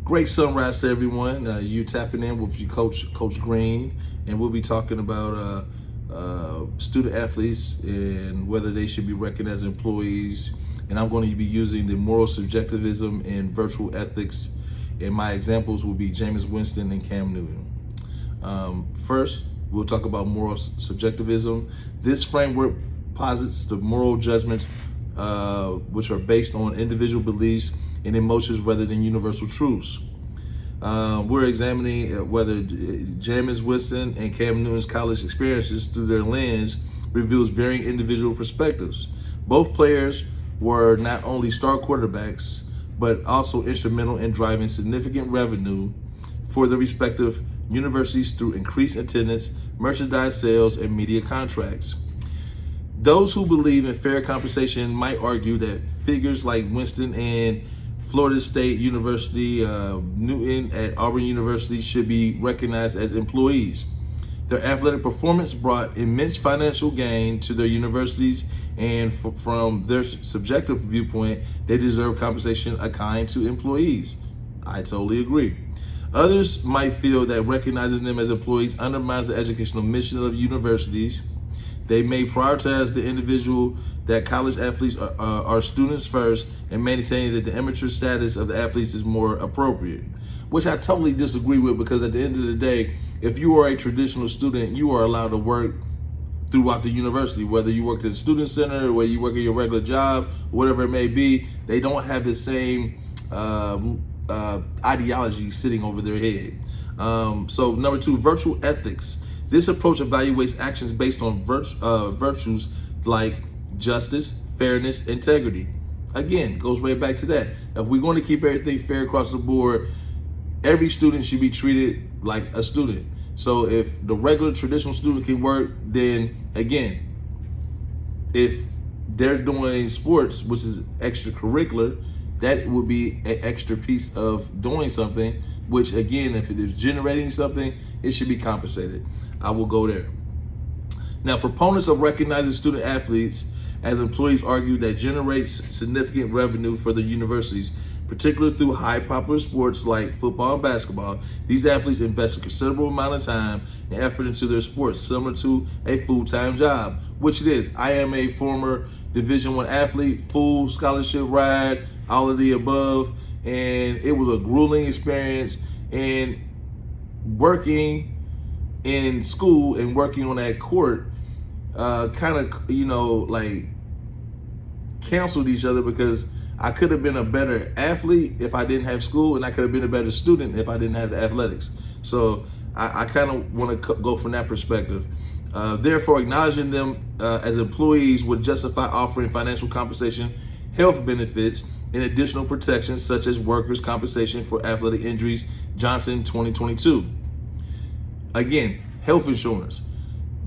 Great sunrise to everyone. You tapping in with your Coach Green, and we'll be talking about student athletes and whether they should be recognized as employees. And I'm going to be using the moral subjectivism and virtual ethics. And my examples will be Jameis Winston and Cam Newton. First, we'll talk about moral subjectivism. This framework posits the moral judgments which are based on individual beliefs and emotions rather than universal truths. We're examining whether Jameis Winston and Cam Newton's college experiences through their lens reveals varying individual perspectives. Both players were not only star quarterbacks, but also instrumental in driving significant revenue for the respective universities through increased attendance, merchandise sales, and media contracts. Those who believe in fair compensation might argue that figures like Winston and Florida State University, Newton at Auburn University should be recognized as employees. Their athletic performance brought immense financial gain to their universities, and from their subjective viewpoint, they deserve compensation akin to employees. I totally agree. Others might feel that recognizing them as employees undermines the educational mission of universities. They may prioritize the individual, that college athletes are students first, and maintaining that the amateur status of the athletes is more appropriate, which I totally disagree with, because at the end of the day, if you are a traditional student, you are allowed to work throughout the university, whether you work at the student center or whether you work at your regular job, whatever it may be. They don't have the same ideology sitting over their head. So number two, virtual ethics. This approach evaluates actions based on virtues like justice, fairness, integrity. Again, goes right back to that. If we're going to keep everything fair across the board, every student should be treated like a student. So if the regular traditional student can work, then again, if they're doing sports, which is extracurricular, that would be an extra piece of doing something, which again, if it is generating something, it should be compensated. I will go there. Now, proponents of recognizing student athletes as employees argue that generates significant revenue for the universities, particularly through high popular sports like football and basketball. These athletes invest a considerable amount of time and effort into their sports, similar to a full-time job, which it is. I am a former Division I athlete, full scholarship ride, all of the above, and it was a grueling experience. And working in school and working on that court kind of, like canceled each other, because I could have been a better athlete if I didn't have school, and I could have been a better student if I didn't have the athletics. So I kind of want to go from that perspective. Therefore, acknowledging them as employees would justify offering financial compensation, health benefits, and additional protections such as workers' compensation for athletic injuries, Johnson 2022. Again, health insurance.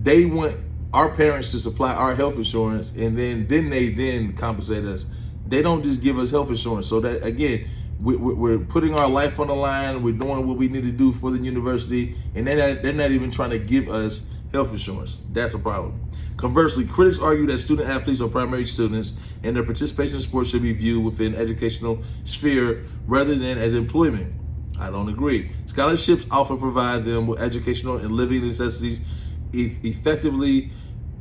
They want our parents to supply our health insurance, and then they compensate us. They don't just give us health insurance. So that, again, we're putting our life on the line. We're doing what we need to do for the university, and they're not even trying to give us health insurance. That's a problem. Conversely, critics argue that student athletes are primary students, and their participation in sports should be viewed within educational sphere rather than as employment. I don't agree. Scholarships often provide them with educational and living necessities, effectively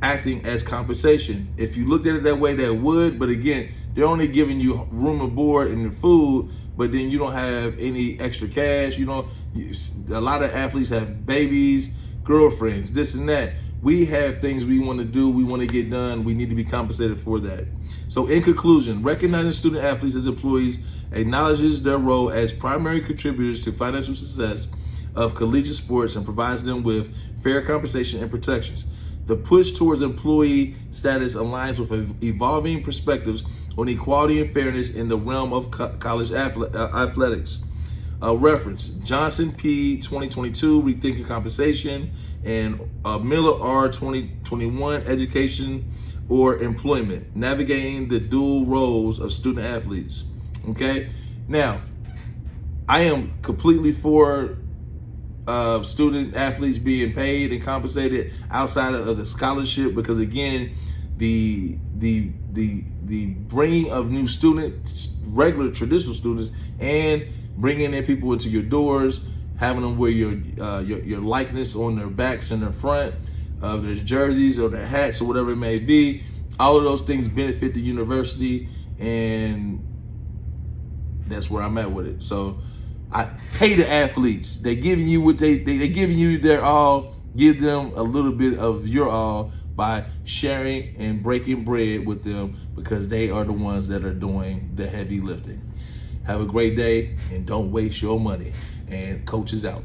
acting as compensation. If you looked at it that way, that would, but again, they're only giving you room and board and food, but then you don't have any extra cash. A lot of athletes have babies, girlfriends, this and that. We have things we want to do, we want to get done, we need to be compensated for that. So in conclusion, recognizing student athletes as employees acknowledges their role as primary contributors to financial success of collegiate sports and provides them with fair compensation and protections. The push towards employee status aligns with evolving perspectives on equality and fairness in the realm of college athletics. Reference, Johnson P. 2022, Rethinking Compensation, and Miller R. 2021, Education or Employment, Navigating the Dual Roles of Student Athletes. Okay? Now, I am completely for student athletes being paid and compensated outside of the scholarship, because again, the the bringing of new students, regular traditional students, and bringing in people into your doors, having them wear your likeness on their backs and their front of their jerseys or their hats or whatever it may be. All of those things benefit the university, and that's where I'm at with it. So I pay the athletes. They giving you what they giving you their all. Give them a little bit of your all by sharing and breaking bread with them, because they are the ones that are doing the heavy lifting. Have a great day, and don't waste your money. And Coach is out.